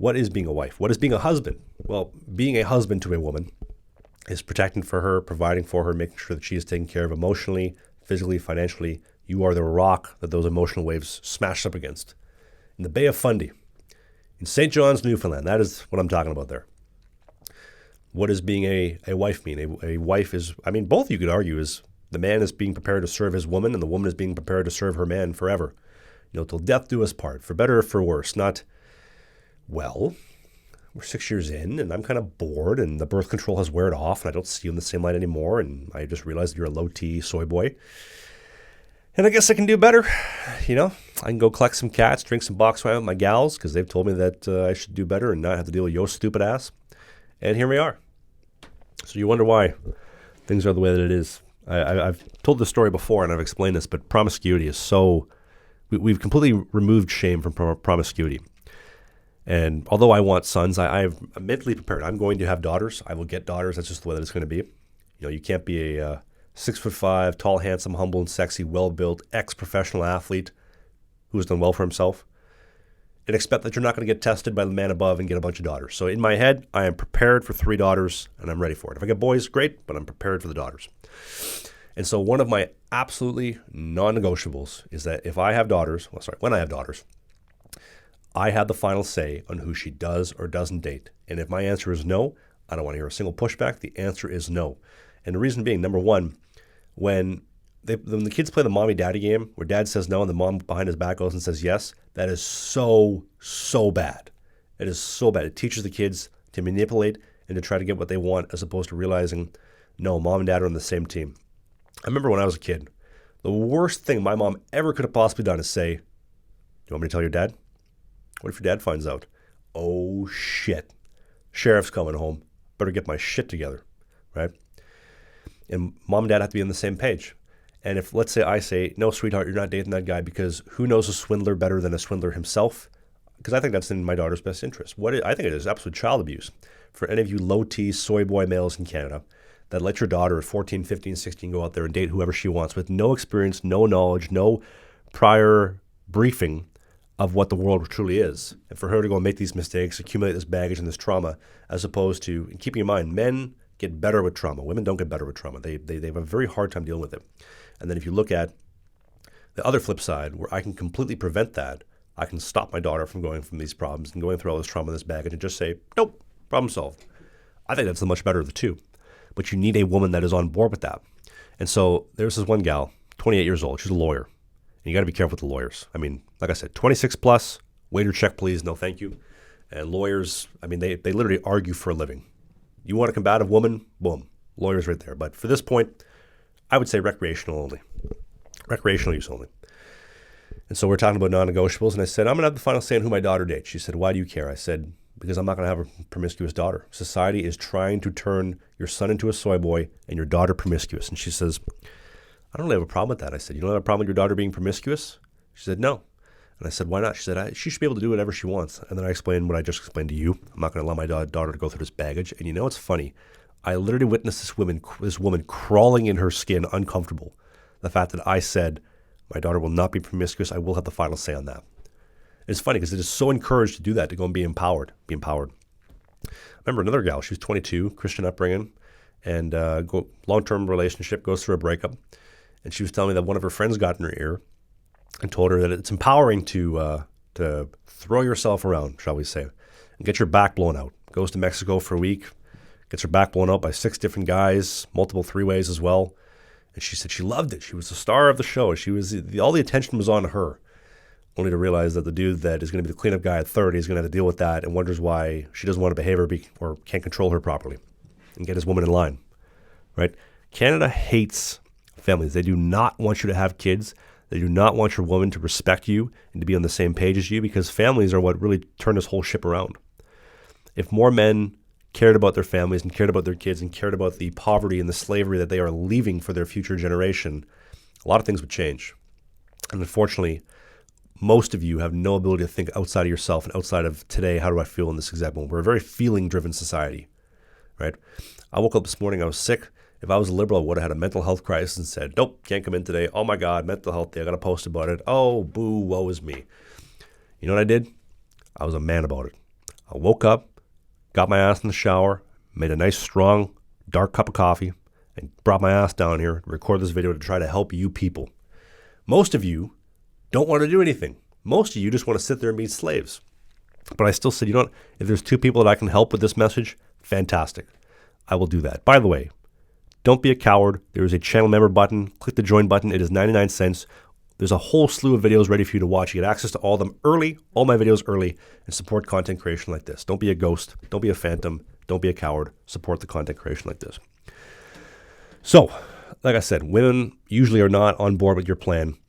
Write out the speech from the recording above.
What is being a wife? What is being a husband? Well, being a husband to a woman is protecting for her, providing for her, making sure that she is taken care of emotionally, physically, financially. You are the rock that those emotional waves smash up against. In the Bay of Fundy, in St. John's, Newfoundland, that is what I'm talking about there. What does being a wife mean? A wife is, both you could argue is the man is being prepared to serve his woman and the woman is being prepared to serve her man forever. Till death do us part, for better or for worse. Not, well, we're 6 years in and I'm kind of bored and the birth control has weared off and I don't see you in the same light anymore and I just realized you're a low-T soy boy. And I guess I can do better. I can go collect some cats, drink some box wine with my gals because they've told me that I should do better and not have to deal with your stupid ass. And here we are. So you wonder why things are the way that it is. I've told this story before and I've explained this, but promiscuity is so... We've completely removed shame from promiscuity. And although I want sons, I'm mentally prepared. I'm going to have daughters. I will get daughters. That's just the way that it's going to be. You can't be a 6'5", tall, handsome, humble, and sexy, well-built, ex-professional athlete who has done well for himself and expect that you're not going to get tested by the man above and get a bunch of daughters. So in my head, I am prepared for 3 daughters, and I'm ready for it. If I get boys, great, but I'm prepared for the daughters. And so one of my absolutely non-negotiables is that when I have daughters, I have the final say on who she does or doesn't date. And if my answer is no, I don't want to hear a single pushback. The answer is no. And the reason being, number one, when the kids play the mommy-daddy game where dad says no and the mom behind his back goes and says yes, that is so, so bad. It is so bad. It teaches the kids to manipulate and to try to get what they want as opposed to realizing, no, mom and dad are on the same team. I remember when I was a kid, the worst thing my mom ever could have possibly done is say, do you want me to tell your dad? What if your dad finds out? Oh, shit. Sheriff's coming home. Better get my shit together, right? And mom and dad have to be on the same page. And if, let's say I say, no, sweetheart, you're not dating that guy because who knows a swindler better than a swindler himself? Because I think that's in my daughter's best interest. I think it is absolute child abuse for any of you low-T soy boy males in Canada that let your daughter at 14, 15, 16 go out there and date whoever she wants with no experience, no knowledge, no prior briefing of what the world truly is. And for her to go and make these mistakes, accumulate this baggage and this trauma, as opposed to, and keeping in mind, men get better with trauma. Women don't get better with trauma. They have a very hard time dealing with it. And then if you look at the other flip side, where I can completely prevent that, I can stop my daughter from going from these problems and going through all this trauma, this baggage, and just say, nope, problem solved. I think that's the much better of the two. But you need a woman that is on board with that. And so there's this one gal, 28 years old. She's a lawyer. And you got to be careful with the lawyers. Like I said, 26 plus, waiter check, please, no thank you. And lawyers, they literally argue for a living. You want a combative woman? Boom, lawyers right there. But for this point, I would say recreational only. Recreational use only. And so we're talking about non-negotiables. And I said, I'm going to have the final say on who my daughter dates. She said, why do you care? I said, because I'm not going to have a promiscuous daughter. Society is trying to turn your son into a soy boy and your daughter promiscuous. And she says, I don't really have a problem with that. I said, you don't have a problem with your daughter being promiscuous? She said, no. And I said, why not? She said, she should be able to do whatever she wants. And then I explained what I just explained to you. I'm not going to allow my daughter to go through this baggage. And it's funny. I literally witnessed this woman crawling in her skin, uncomfortable. The fact that I said, my daughter will not be promiscuous. I will have the final say on that. It's funny because it is so encouraged to do that, to go and be empowered. I remember another gal, she was 22, Christian upbringing, and long-term relationship, goes through a breakup. And she was telling me that one of her friends got in her ear and told her that it's empowering to throw yourself around, shall we say, and get your back blown out. Goes to Mexico for a week, gets her back blown out by 6 different guys, multiple 3-ways as well. And she said she loved it. She was the star of the show. All the attention was on her, only to realize that the dude that is going to be the cleanup guy at 30 is going to have to deal with that and wonders why she doesn't want to behave or can't control her properly and get his woman in line, right? Canada hates families. They do not want you to have kids. They do not want your woman to respect you and to be on the same page as you, because families are what really turn this whole ship around. If more men cared about their families and cared about their kids and cared about the poverty and the slavery that they are leaving for their future generation, a lot of things would change. And unfortunately, most of you have no ability to think outside of yourself and outside of today, how do I feel in this exact moment? We're a very feeling-driven society, right? I woke up this morning, I was sick. If I was a liberal, I would have had a mental health crisis and said, nope, can't come in today. Oh my God, mental health day, I got to post about it. Oh, boo, woe is me. You know what I did? I was a man about it. I woke up, got my ass in the shower, made a nice, strong, dark cup of coffee, and brought my ass down here to record this video to try to help you people. Most of you don't want to do anything. Most of you just want to sit there and be slaves. But I still said, you know what? If there's two people that I can help with this message, fantastic. I will do that. By the way, don't be a coward. There is a channel member button. Click the join button. It is 99 cents. There's a whole slew of videos ready for you to watch. You get access to all of them early, all my videos early, and support content creation like this. Don't be a ghost. Don't be a phantom. Don't be a coward. Support the content creation like this. So, like I said, women usually are not on board with your plan.